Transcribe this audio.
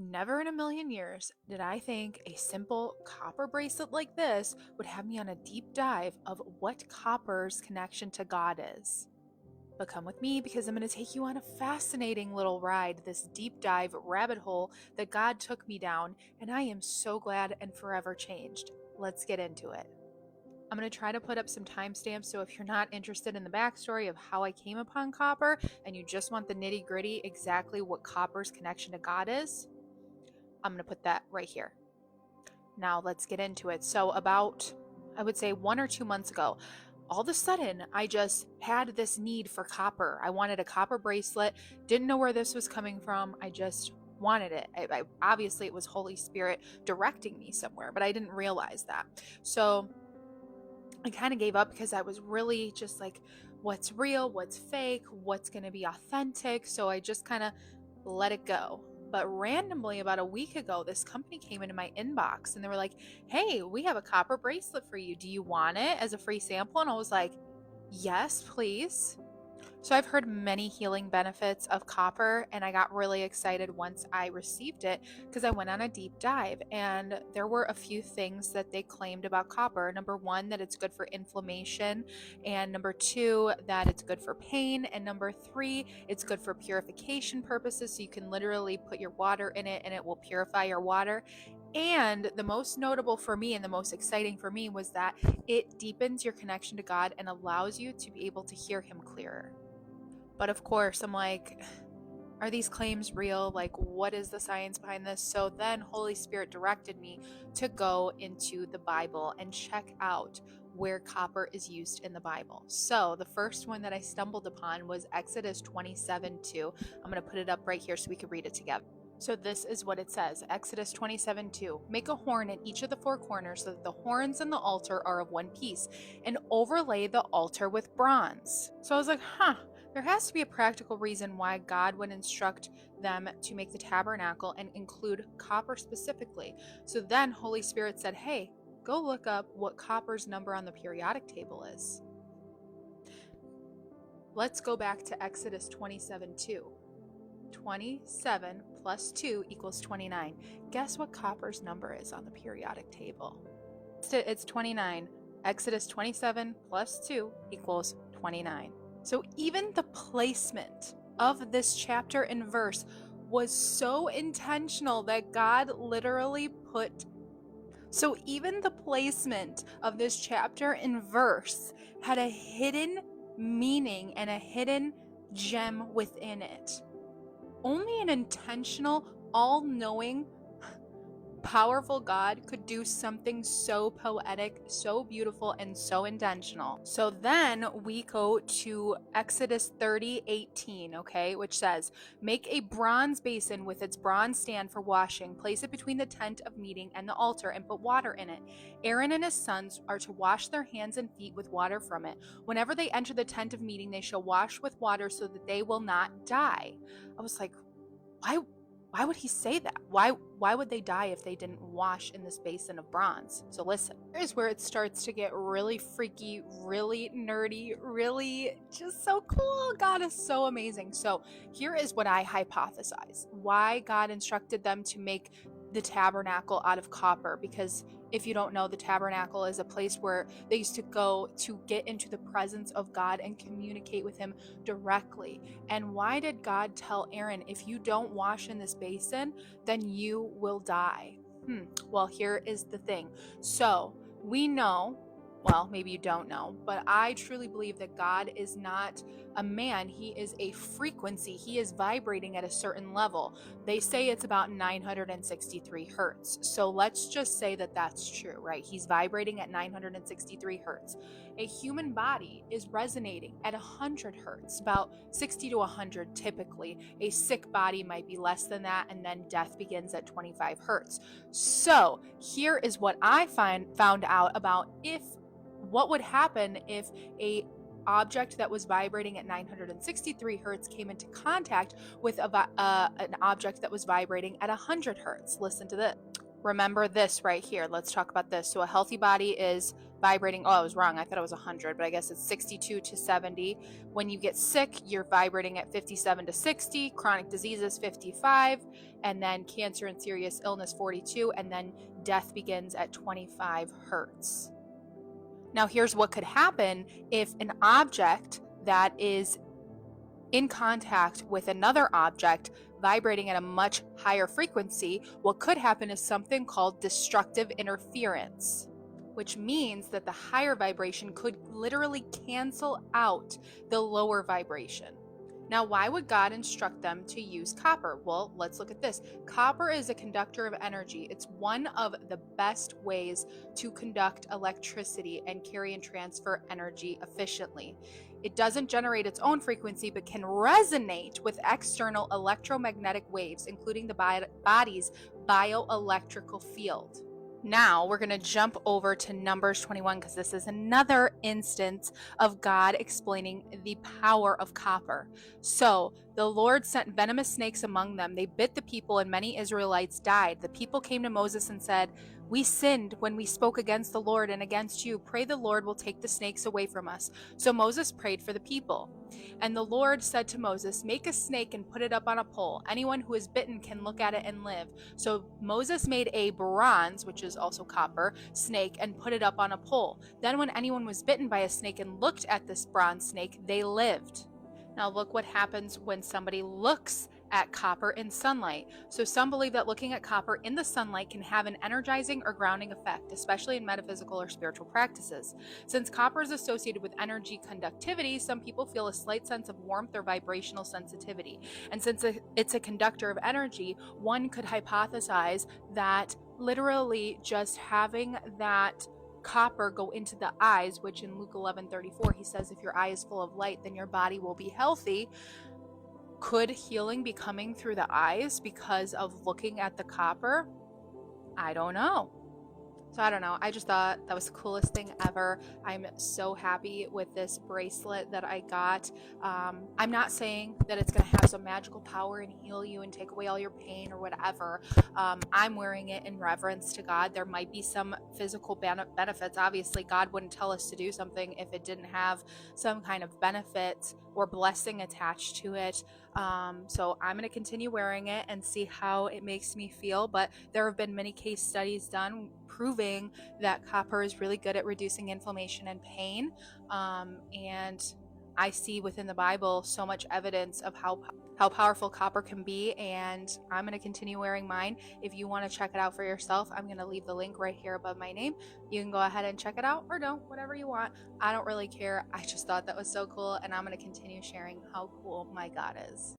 Never in a million years did I think a simple copper bracelet like this would have me on a deep dive of what copper's connection to God is. But come with me because I'm going to take you on a fascinating little ride, this deep dive rabbit hole that God took me down, and I am so glad and forever changed. Let's get into it. I'm going to try to put up some timestamps, so if you're not interested in the backstory of how I came upon copper and you just want the nitty gritty, exactly what copper's connection to God is, I'm going to put that right here. Now let's get into it. So about, I would say 1 or 2 months ago, all of a sudden I just had this need for copper. I wanted a copper bracelet, didn't know where this was coming from. I just wanted it. Obviously it was Holy Spirit directing me somewhere, but I didn't realize that. So I kind of gave up because I was really just like, what's real, what's fake, what's going to be authentic. So I just kind of let it go. But randomly, about a week ago, this company came into my inbox and they were like, hey, we have a copper bracelet for you. Do you want it as a free sample? And I was like, yes, please. So I've heard many healing benefits of copper, and I got really excited once I received it because I went on a deep dive, and there were a few things that they claimed about copper. Number one, that it's good for inflammation, and number two, that it's good for pain, and number three, it's good for purification purposes, so you can literally put your water in it and it will purify your water. And the most notable for me and the most exciting for me was that it deepens your connection to God and allows you to be able to hear Him clearer. But of course, I'm like, are these claims real? Like, what is the science behind this? So then Holy Spirit directed me to go into the Bible and check out where copper is used in the Bible. So the first one that I stumbled upon was Exodus 27:2. I'm going to put it up right here so we can read it together. So this is what it says, Exodus 27:2. Make a horn in each of the four corners so that the horns and the altar are of one piece, and overlay the altar with bronze. So I was like, there has to be a practical reason why God would instruct them to make the tabernacle and include copper specifically. So then Holy Spirit said, hey, go look up what copper's number on the periodic table is. Let's go back to Exodus 27:2. 27 plus 2 equals 29. Guess what copper's number is on the periodic table? It's 29. Exodus 27 plus 2 equals 29. So even the placement of this chapter and verse was so intentional that God literally put. So even the placement of this chapter and verse had a hidden meaning and a hidden gem within it. Only an intentional, all-knowing, powerful God could do something so poetic, so beautiful, and so intentional. So then we go to Exodus 30:18, okay, which says, make a bronze basin with its bronze stand for washing, place it between the tent of meeting and the altar, and put water in it. Aaron and his sons are to wash their hands and feet with water from it. Whenever they enter the tent of meeting, they shall wash with water so that they will not die. I was like, why would he say that? Why would they die if they didn't wash in this basin of bronze? So listen, here's where it starts to get really freaky, really nerdy, really just so cool. God is so amazing. So here is what I hypothesize. Why God instructed them to make the tabernacle out of copper, because if you don't know, the tabernacle is a place where they used to go to get into the presence of God and communicate with Him directly. And why did God tell Aaron, if you don't wash in this basin, then you will die? Well, here is the thing. So we know, well, maybe you don't know, but I truly believe that God is not a man. He is a frequency. He is vibrating at a certain level. They say it's about 963 hertz. So let's just say that that's true, right? He's vibrating at 963 hertz. A human body is resonating at 100 hertz, about 60 to 100 typically. A sick body might be less than that, and then death begins at 25 hertz. So here is what I found out about what would happen if a object that was vibrating at 963 hertz came into contact with an object that was vibrating at 100 hertz. Listen to this. Remember this right here. Let's talk about this. So a healthy body is vibrating. Oh, I was wrong. I thought it was 100, but I guess it's 62 to 70. When you get sick, you're vibrating at 57 to 60. Chronic diseases, 55. And then cancer and serious illness, 42. And then death begins at 25 hertz. Now, here's what could happen if an object that is in contact with another object vibrating at a much higher frequency. What could happen is something called destructive interference, which means that the higher vibration could literally cancel out the lower vibration. Now, why would God instruct them to use copper? Well, let's look at this. Copper is a conductor of energy. It's one of the best ways to conduct electricity and carry and transfer energy efficiently. It doesn't generate its own frequency, but can resonate with external electromagnetic waves, including the body's bioelectrical field. Now we're going to jump over to Numbers 21 because this is another instance of God explaining the power of copper. So the Lord sent venomous snakes among them. They bit the people and many Israelites died. The people came to Moses and said, "We sinned when we spoke against the Lord and against you. Pray the Lord will take the snakes away from us." So Moses prayed for the people. And the Lord said to Moses, "Make a snake and put it up on a pole. Anyone who is bitten can look at it and live." So Moses made a bronze, which is also copper, snake and put it up on a pole. Then when anyone was bitten by a snake and looked at this bronze snake, they lived. Now look what happens when somebody looks at copper in sunlight. So some believe that looking at copper in the sunlight can have an energizing or grounding effect, especially in metaphysical or spiritual practices. Since copper is associated with energy conductivity, some people feel a slight sense of warmth or vibrational sensitivity. And since it's a conductor of energy, one could hypothesize that literally just having that copper go into the eyes, which in Luke 11:34 he says, if your eye is full of light, then your body will be healthy. Could healing be coming through the eyes because of looking at the copper? I don't know. So I don't know. I just thought that was the coolest thing ever. I'm so happy with this bracelet that I got. I'm not saying that it's going to have some magical power and heal you and take away all your pain or whatever. I'm wearing it in reverence to God. There might be some physical benefits. Obviously, God wouldn't tell us to do something if it didn't have some kind of benefit or blessing attached to it. So I'm going to continue wearing it and see how it makes me feel. But there have been many case studies done proving that copper is really good at reducing inflammation and pain. And I see within the Bible so much evidence of how powerful copper can be, and I'm going to continue wearing mine. If you want to check it out for yourself, I'm going to leave the link right here above my name. You can go ahead and check it out or don't, whatever you want. I don't really care. I just thought that was so cool, and I'm going to continue sharing how cool my God is.